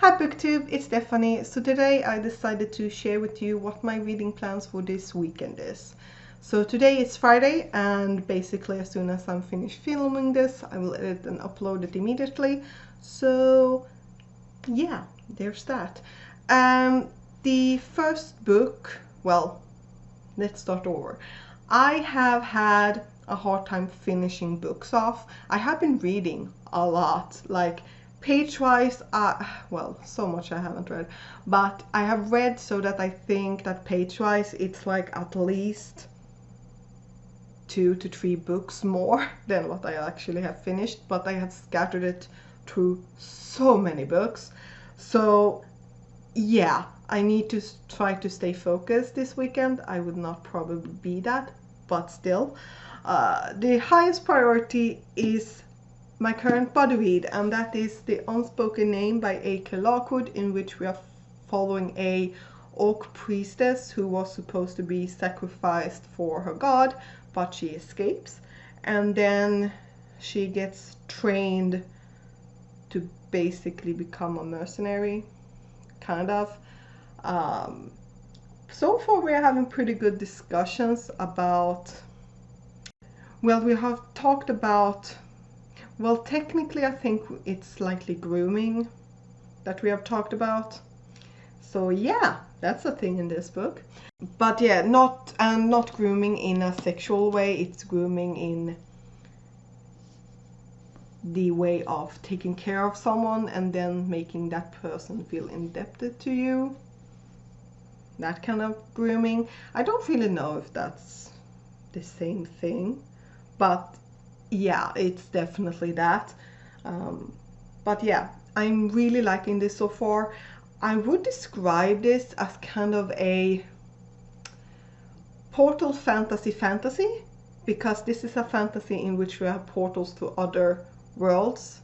Hi BookTube, it's Stephanie. So today I decided to share with you what my reading plans for this weekend is. So today is Friday, and basically as soon as I'm finished filming this, I will edit and upload it immediately. So yeah, there's that. The first book, well, let's start over. I have had a hard time finishing books off. I have been reading a lot, like page-wise, well, so much I haven't read, but I have read so that I think that page-wise it's like at least 2 to 3 books more than what I actually have finished, but I have scattered it through so many books. So yeah, I need to try to stay focused this weekend. I would not probably be that, but still. The highest priority is my current body read, and that is The Unspoken Name by A.K. Lockwood, in which we are following a orc priestess who was supposed to be sacrificed for her god, but she escapes, and then she gets trained to basically become a mercenary, kind of. So far we are having pretty good discussions about, well, we have talked about, well, technically I think it's slightly grooming that we have talked about. So yeah, that's a thing in this book. But yeah, not grooming in a sexual way, it's grooming in the way of taking care of someone and then making that person feel indebted to you. That kind of grooming. I don't really know if that's the same thing, but yeah, it's definitely that. But yeah, I'm really liking this so far. I would describe this as kind of a portal fantasy, because this is a fantasy in which we have portals to other worlds,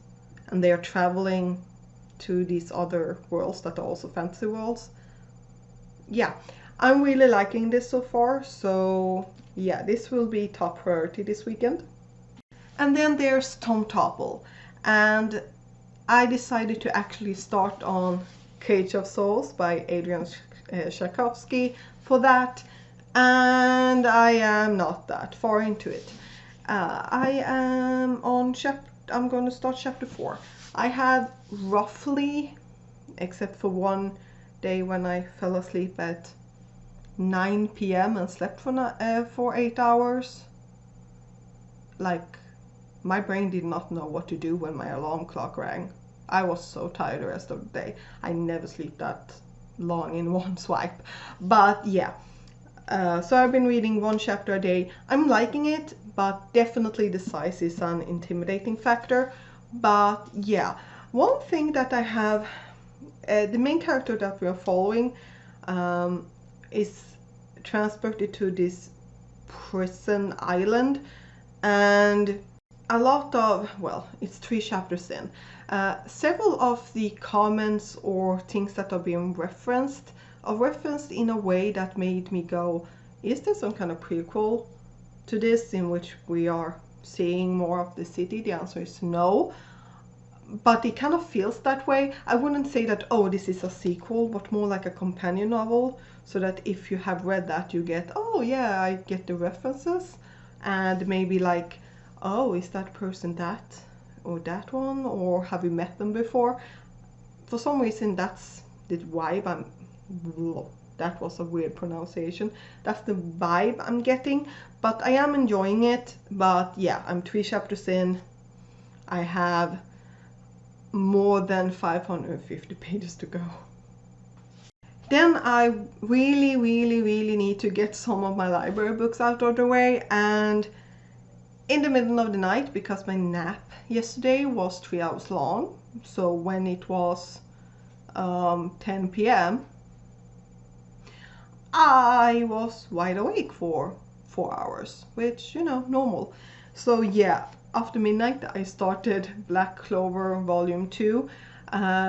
and they are traveling to these other worlds that are also fantasy worlds. Yeah, I'm really liking this so far, so yeah, this will be top priority this weekend. And then there's Tom Topple, and I decided to actually start on Cage of Souls by Adrian Tchaikovsky for that, and I am not that far into it. I am on I'm going to start chapter 4. I have roughly, except for one day when I fell asleep at 9 p.m. and slept for 8 hours. Like, my brain did not know what to do when my alarm clock rang. I was so tired the rest of the day. I never sleep that long in one swipe. But yeah, so I've been reading 1 chapter a day. I'm liking it, but definitely the size is an intimidating factor. But yeah, one thing that I have, the main character that we are following is transported to this prison island, and a lot of, well, it's 3 chapters in. Several of the comments or things that are being referenced are referenced in a way that made me go, is there some kind of prequel to this in which we are seeing more of the city? The answer is no. But it kind of feels that way. I wouldn't say that, oh, this is a sequel, but more like a companion novel, so that if you have read that, you get, oh yeah, I get the references, and maybe like, oh, is that person that or that one, or have you met them before? For some reason that's the vibe that was a weird pronunciation. That's the vibe I'm getting, but I am enjoying it. But yeah, I'm 3 chapters in. I have more than 550 pages to go. Then I really need to get some of my library books out of the way, and in the middle of the night, because my nap yesterday was 3 hours long, so when it was 10 p.m. I was wide awake for 4 hours, which, you know, normal. So yeah, after midnight I started Black Clover Volume 2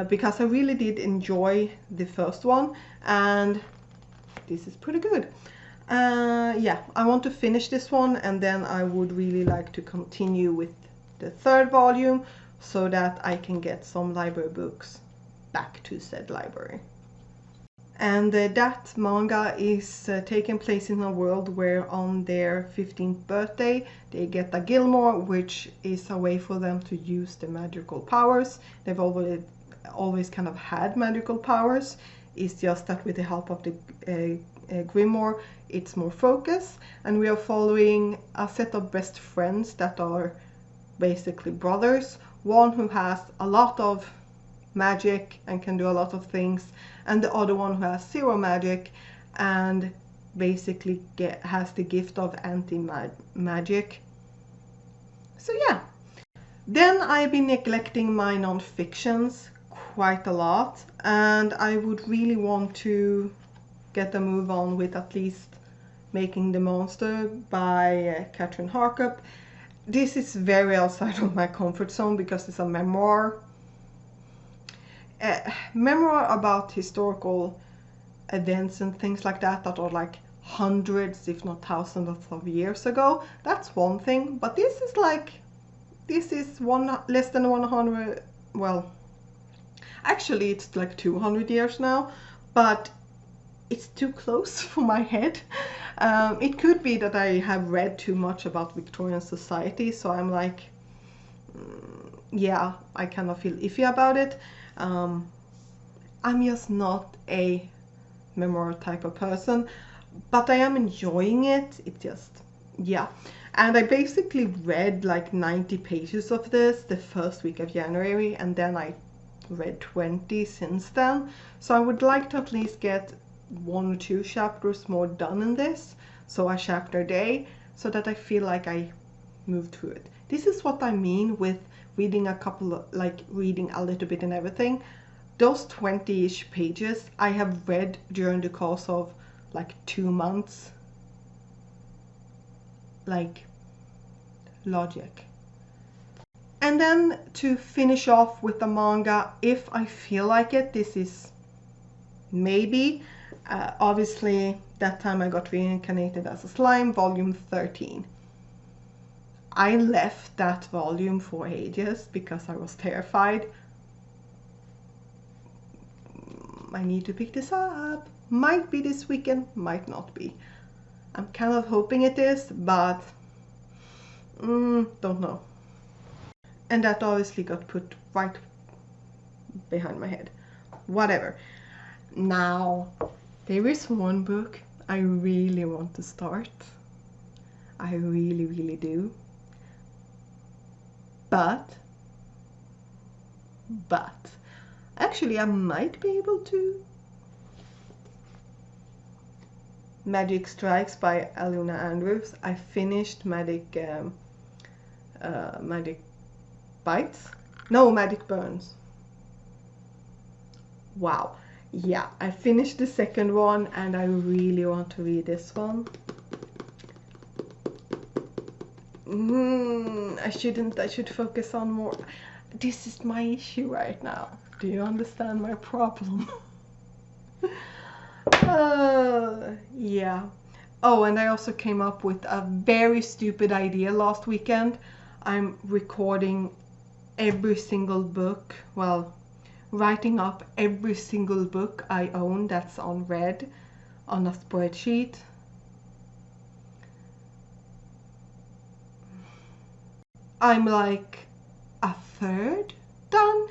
because I really did enjoy the first one, and this is pretty good. Yeah, I want to finish this one, and then I would really like to continue with the 3rd volume so that I can get some library books back to said library. And that manga is taking place in a world where on their 15th birthday they get a Gilmore, which is a way for them to use the magical powers. They've always kind of had magical powers. It's just that with the help of the Grimoire, it's more focused. And we are following a set of best friends that are basically brothers. One who has a lot of magic and can do a lot of things, and the other one who has zero magic and basically has the gift of anti-magic. So yeah. Then I've been neglecting my non-fictions quite a lot, and I would really want to get a move on with at least Making the Monster by Catherine Harkup. This is very outside of my comfort zone because it's a memoir. Memoir about historical events and things like that are like hundreds if not thousands of years ago. That's one thing, but this is less than 100, well, actually it's like 200 years now, but it's too close for my head. It could be that I have read too much about Victorian society, so I'm like, yeah, I kind of feel iffy about it. I'm just not a memoir type of person, but I am enjoying it. It just, yeah. And I basically read like 90 pages of this the first week of January, and then I read 20 since then. So I would like to at least get 1 or 2 chapters more done in this, so a chapter a day, so that I feel like I move through it. This is what I mean with reading a couple of, like reading a little bit and everything. Those 20-ish pages I have read during the course of like 2 months. Like, logic. And then to finish off with the manga, if I feel like it, this is maybe, obviously that time I got reincarnated as a slime, volume 13. I left that volume for ages because I was terrified. I need to pick this up. Might be this weekend, might not be. I'm kind of hoping it is, but don't know. And that obviously got put right behind my head. Whatever. Now, there is one book I really want to start. I really, really do. But, actually I might be able to. Magic Strikes by Aluna Andrews. I finished Magic Bites? No, Magic Burns. Wow. Yeah, I finished the second one and I really want to read this one. I should focus on more. This is my issue right now. Do you understand my problem? Yeah. Oh, and I also came up with a very stupid idea last weekend. I'm recording every single book, well, writing up every single book I own that's unread on a spreadsheet. I'm like a third done?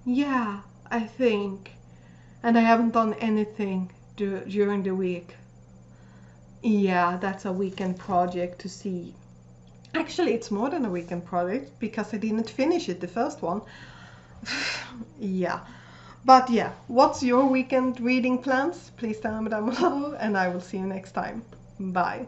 Yeah, I think. And I haven't done anything during the week. Yeah, that's a weekend project to see. Actually, it's more than a weekend project because I didn't finish it, the first one. Yeah. But yeah, what's your weekend reading plans? Please tell me down below and I will see you next time. Bye.